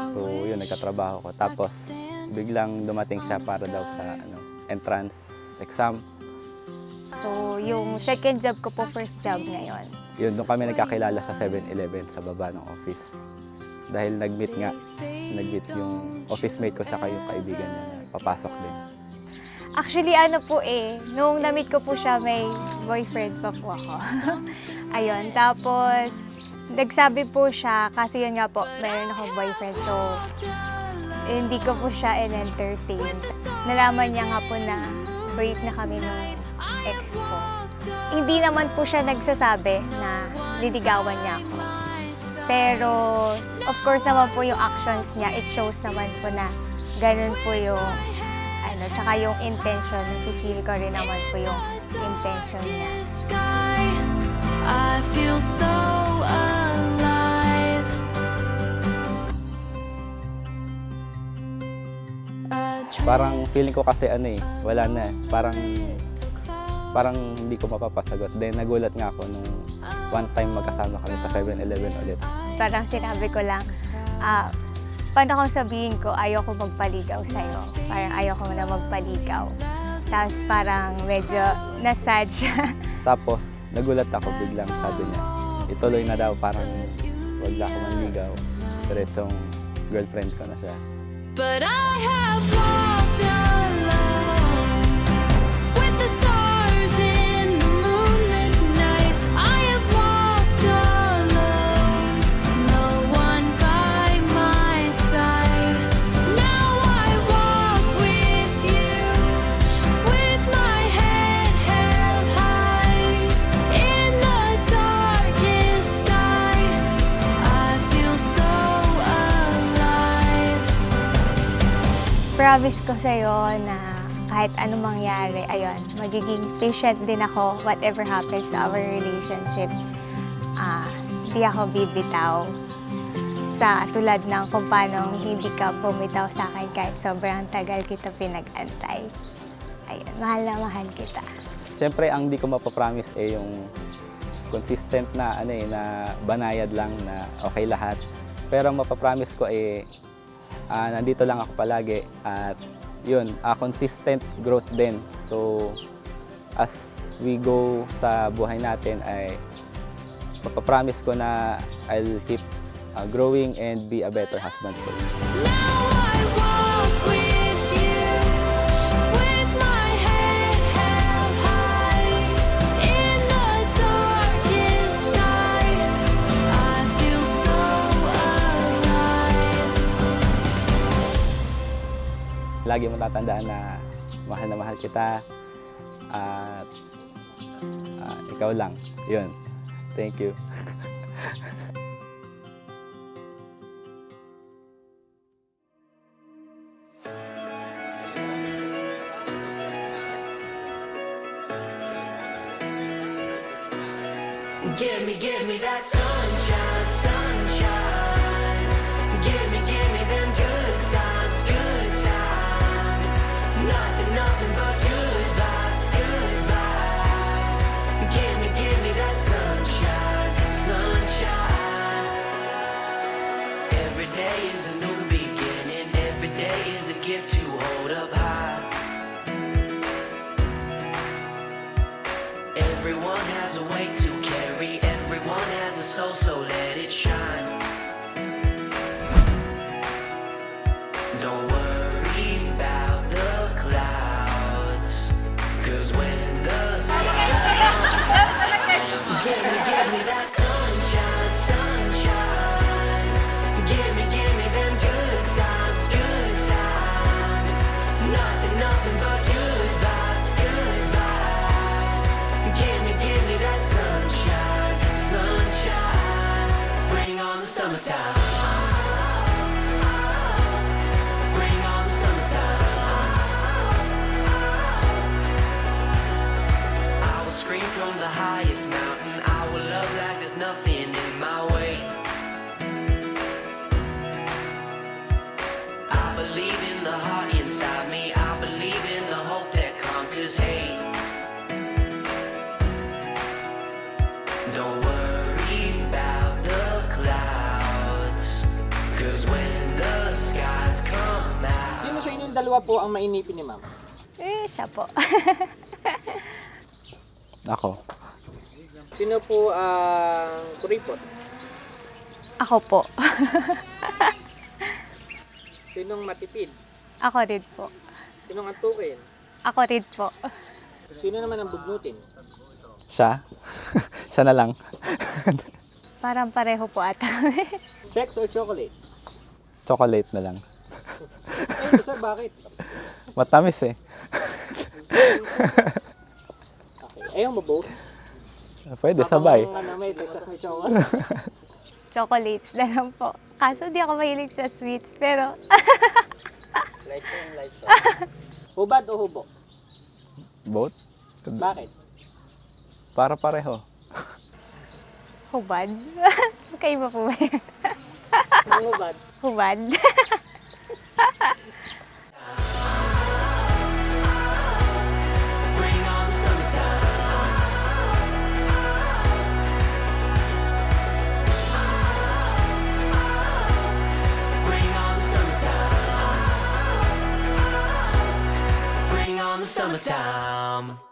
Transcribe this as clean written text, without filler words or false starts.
So yun, nagkatrabaho ko. Tapos biglang dumating siya para daw sa entrance exam. So, yung second job ko po, first job ngayon. Yun, doon kami nagkakilala sa 7-Eleven sa baba ng office. Dahil nag-meet yung office mate ko tsaka yung kaibigan niya na papasok din. Actually, nung na-meet ko po siya, may boyfriend pa po ako. Ayun, tapos nagsabi po siya, kasi yun nga po, meron akong boyfriend. So, hindi ko po siya in-entertain. Nalaman niya nga po na break na kami nung ex ko. Hindi naman po siya nagsasabi na liligawan niya ako. Pero, of course naman po yung actions niya, it shows naman po na ganun po yung, tsaka yung intention, feel ko rin naman po yung intention niya. I feel so alive. Parang feeling ko kasi wala na. Parang hindi ko mapapasagot. Then nagulat nga ako nung one time magkasama kami sa 7-Eleven ulit. Parang sinabi ko lang, paano kung sabihin ko ayoko magpaligaw sa'yo? Parang ayoko na magpaligaw. Tapos parang medyo nasad siya. Tapos nagulat ako biglang, sabi niya, ituloy na daw, parang wag na ako manligaw. Diretsong girlfriend ko na siya. But I have walked alone with the stars in the moonlit night. I have walked alone, no one by my side. Now I walk with you, with my head held high. In the darkest sky, I feel so alive. Promise ko sa'yo na kahit anong mangyari, magiging patient din ako whatever happens to our relationship. Hindi ako bibitaw sa tulad ng kung paano hindi ka bumitaw sa akin kahit sobrang tagal kita pinag-antay. Ayun, mahal na mahal kita. Siyempre, ang di ko mapapromise yung consistent na na banayad lang na okay lahat. Pero ang mapapromise ko nandito lang ako palagi at yun, consistent growth din. So, as we go sa buhay natin ay mapapromise ko na I'll keep growing and be a better husband for you. Now I walk with you, with my head held high. In the darkest sky, I feel so alive. Lagi mo tatandaan na mahal kita at ikaw lang. Yun. Thank you. Give me that sunshine, sunshine. Give me them good times, good times. Nothing but good vibes, good vibes. Give me that sunshine, sunshine. Every day is a new beginning. Every day is a gift to hold up high. Everyone has a way to carry. Everyone has a soul, so let it shine. Don't worry about the clouds, 'cause when the sun give me that sunshine, sunshine. Give me them good times, good times. Sino yung dalawa po ang mainipin ni ma'am? Siya po. Ako. Sino po ang kuripot? Ako po. Sinong matipid? Ako rin po. Sinong antukin? Ako rin po. Sino naman ang bugnutin? Siya? Siya na lang. Parang pareho po ata. Sex or chocolate? Chocolate na lang. Ay, sir, bakit? Matamis eh. Okay. Ayaw mo both? Pwede, sabay. Habang, may sex as may chocolate. Chocolates na lang po. Kaso di ako mahilig sa sweets, pero Hubad o hubo? Both? Bakit? Para pareho. hubad. Magkaiba po ba yan? Ang hubad. Hubad. Bring on the summertime. Bring on the summertime. Bring on the summertime.